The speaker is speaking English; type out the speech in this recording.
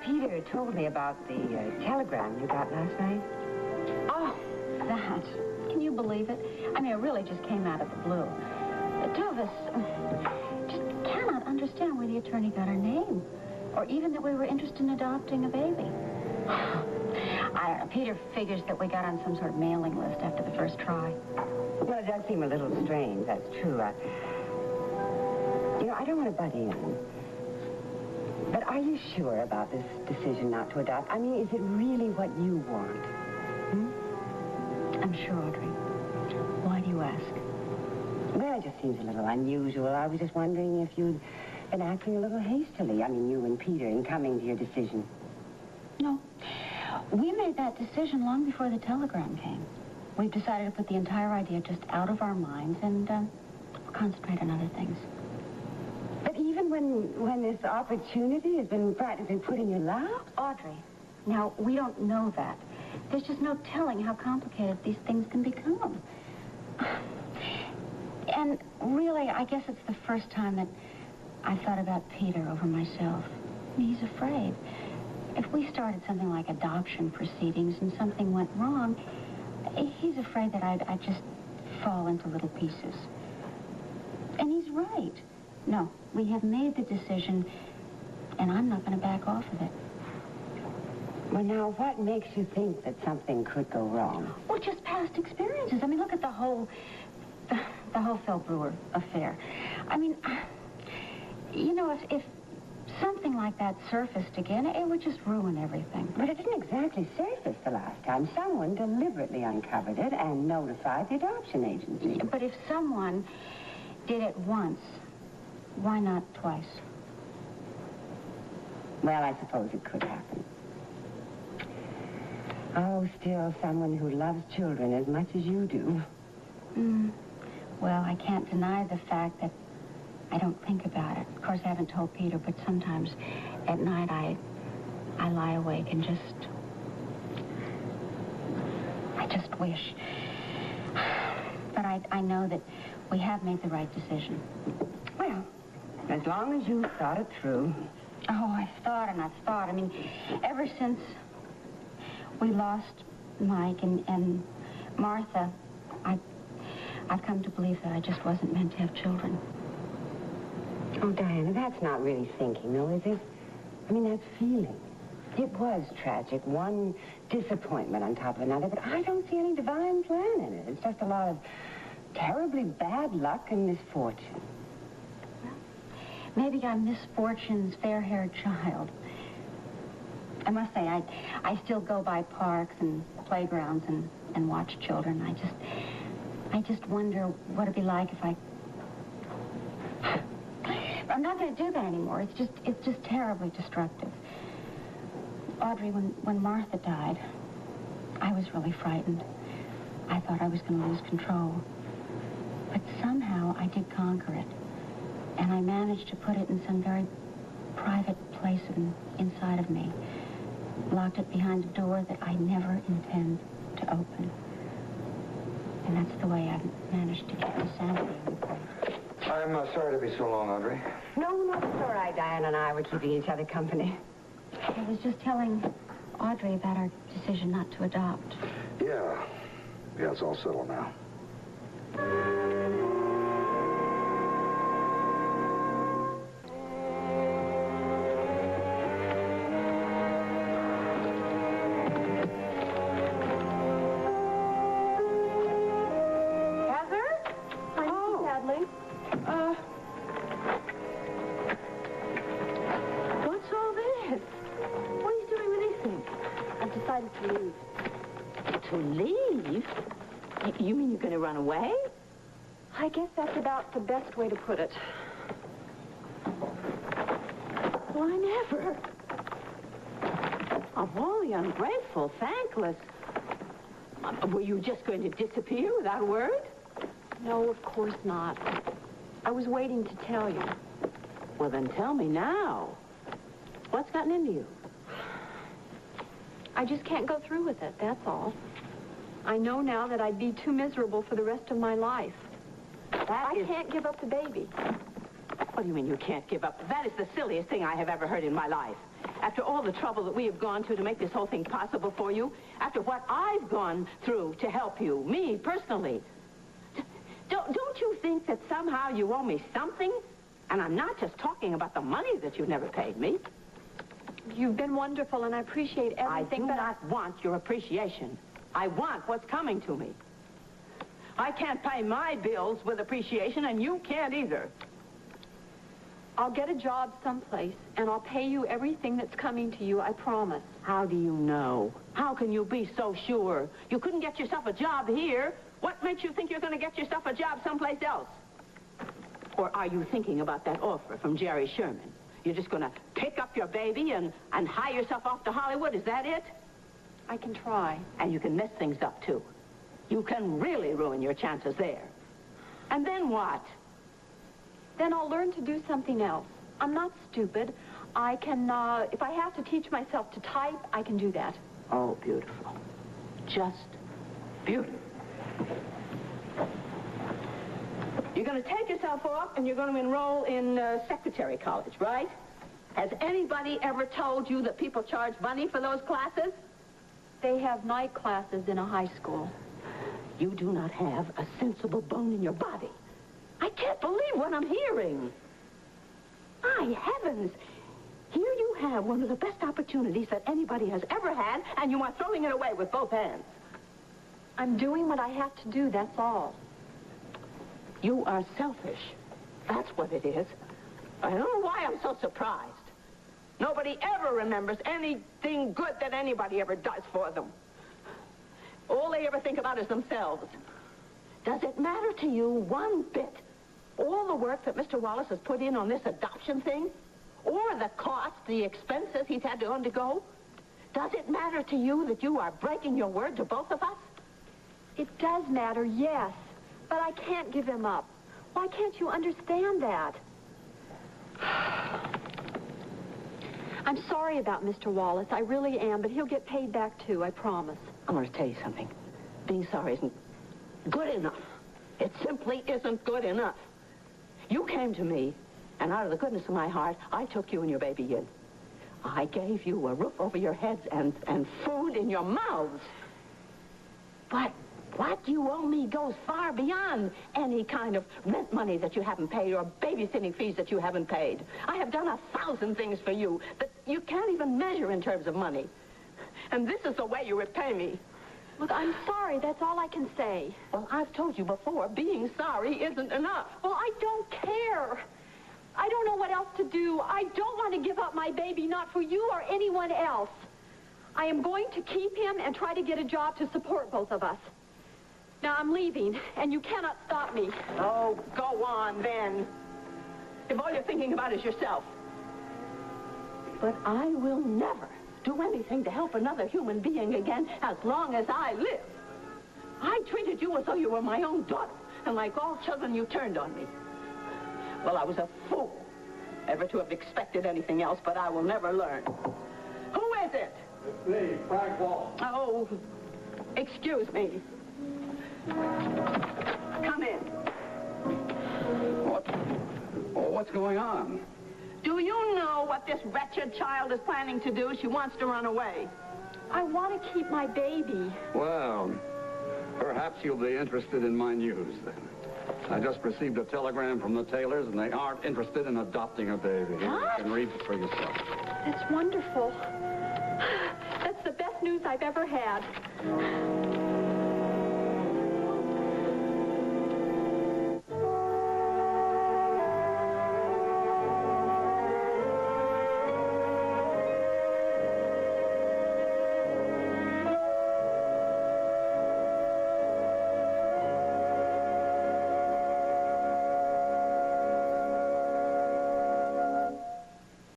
Peter told me about the telegram you got last night. Oh, that. Can you believe it? I mean, it really just came out of the blue. The two of us just cannot understand where the attorney got our name, or even that we were interested in adopting a baby. I don't know. Peter figures that we got on some sort of mailing list after the first try. Well, it does seem a little strange, that's true. You know, I don't want to butt in, but are you sure about this decision not to adopt? I mean, is it really what you want? I'm sure, Audrey. Why do you ask? Well, it just seems a little unusual. I was just wondering if you'd been acting a little hastily. I mean, you and Peter in coming to your decision. No. We made that decision long before the telegram came. We've decided to put the entire idea just out of our minds and concentrate on other things. But even when this opportunity has been practically put in your lap? Audrey, now, we don't know that. There's just no telling how complicated these things can become. And really, I guess it's the first time that I've thought about Peter over myself. I mean, he's afraid. If we started something like adoption proceedings and something went wrong, he's afraid that I'd just fall into little pieces. And he's right. No, we have made the decision, and I'm not going to back off of it. Well, now, what makes you think that something could go wrong? Well, just past experiences. I mean, look at the whole Phil Brewer affair. I mean, you know, if something like that surfaced again, it would just ruin everything. But it didn't exactly surface the last time. Someone deliberately uncovered it and notified the adoption agency. But if someone did it once, why not twice? Well, I suppose it could happen. Oh, still someone who loves children as much as you do. Well, I can't deny the fact that I don't think about it. Of course, I haven't told Peter, but sometimes at night I lie awake and I just wish. But I know that we have made the right decision. Well, as long as you thought it through. Oh, I've thought and I've thought. I mean, ever since we lost Mike and Martha, I've come to believe that I just wasn't meant to have children. Oh, Diana, that's not really thinking, though, is it? I mean, that's feeling. It was tragic, one disappointment on top of another, but I don't see any divine plan in it. It's just a lot of terribly bad luck and misfortune. Well, maybe I'm misfortune's fair-haired child. I must say, I still go by parks and playgrounds and watch children. I just wonder what it'd be like if I'm not going to do that anymore. It's just terribly destructive. Audrey, when Martha died, I was really frightened. I thought I was going to lose control. But somehow I did conquer it. And I managed to put it in some very private place inside of me. Locked it behind a door that I never intend to open. And that's the way I've managed to keep my sanity in place. I'm sorry to be so long, Audrey. No, it's all right. Diana and I were keeping each other company. I was just telling Audrey about our decision not to adopt. Yeah, it's all settled now. To leave? You mean you're going to run away? I guess that's about the best way to put it. Why, never. Oh, Wally, ungrateful, thankless. Were you just going to disappear without a word? No, of course not. I was waiting to tell you. Well, then tell me now. What's gotten into you? I just can't go through with it, that's all. I know now that I'd be too miserable for the rest of my life. I can't give up the baby. What do you mean you can't give up? That is the silliest thing I have ever heard in my life. After all the trouble that we have gone to make this whole thing possible for you, after what I've gone through to help you, me personally, don't you think that somehow you owe me something? And I'm not just talking about the money that you never paid me. You've been wonderful, and I appreciate everything, I do not want your appreciation. I want what's coming to me. I can't pay my bills with appreciation, and you can't either. I'll get a job someplace, and I'll pay you everything that's coming to you, I promise. How do you know? How can you be so sure? You couldn't get yourself a job here. What makes you think you're going to get yourself a job someplace else? Or are you thinking about that offer from Jerry Sherman? You're just going to pick up your baby and hie yourself off to Hollywood? Is that it? I can try. And you can mess things up, too. You can really ruin your chances there. And then what? Then I'll learn to do something else. I'm not stupid. I can, if I have to teach myself to type, I can do that. Oh, beautiful. Just beautiful. You're going to take yourself off and you're going to enroll in secretary college, right? Has anybody ever told you that people charge money for those classes? They have night classes in a high school. You do not have a sensible bone in your body. I can't believe what I'm hearing. My heavens. Here you have one of the best opportunities that anybody has ever had, and you are throwing it away with both hands. I'm doing what I have to do, that's all. You are selfish. That's what it is. I don't know why I'm so surprised. Nobody ever remembers anything good that anybody ever does for them. All they ever think about is themselves. Does it matter to you one bit, all the work that Mr. Wallace has put in on this adoption thing? Or the cost, the expenses he's had to undergo? Does it matter to you that you are breaking your word to both of us? It does matter, yes. But I can't give him up. Why can't you understand that? I'm sorry about Mr. Wallace. I really am, but he'll get paid back, too, I promise. I'm going to tell you something. Being sorry isn't good enough. It simply isn't good enough. You came to me, and out of the goodness of my heart, I took you and your baby in. I gave you a roof over your heads and food in your mouths. But what you owe me goes far beyond any kind of rent money that you haven't paid or babysitting fees that you haven't paid. I have done 1,000 things for you that you can't even measure in terms of money. And this is the way you repay me. Look, I'm sorry. That's all I can say. Well, I've told you before, being sorry isn't enough. Well, I don't care. I don't know what else to do. I don't want to give up my baby, not for you or anyone else. I am going to keep him and try to get a job to support both of us. Now, I'm leaving, and you cannot stop me. Oh, go on, then. If all you're thinking about is yourself. But I will never do anything to help another human being again as long as I live. I treated you as though you were my own daughter, and like all children, you turned on me. Well, I was a fool ever to have expected anything else, but I will never learn. Who is it? It's me, Frank Wall. Oh, excuse me. Come in. What's going on? Do you know what this wretched child is planning to do? She wants to run away. I want to keep my baby. Well, perhaps you'll be interested in my news, then. I just received a telegram from the Taylors, and they aren't interested in adopting a baby. What? You can read it for yourself. That's wonderful. That's the best news I've ever had.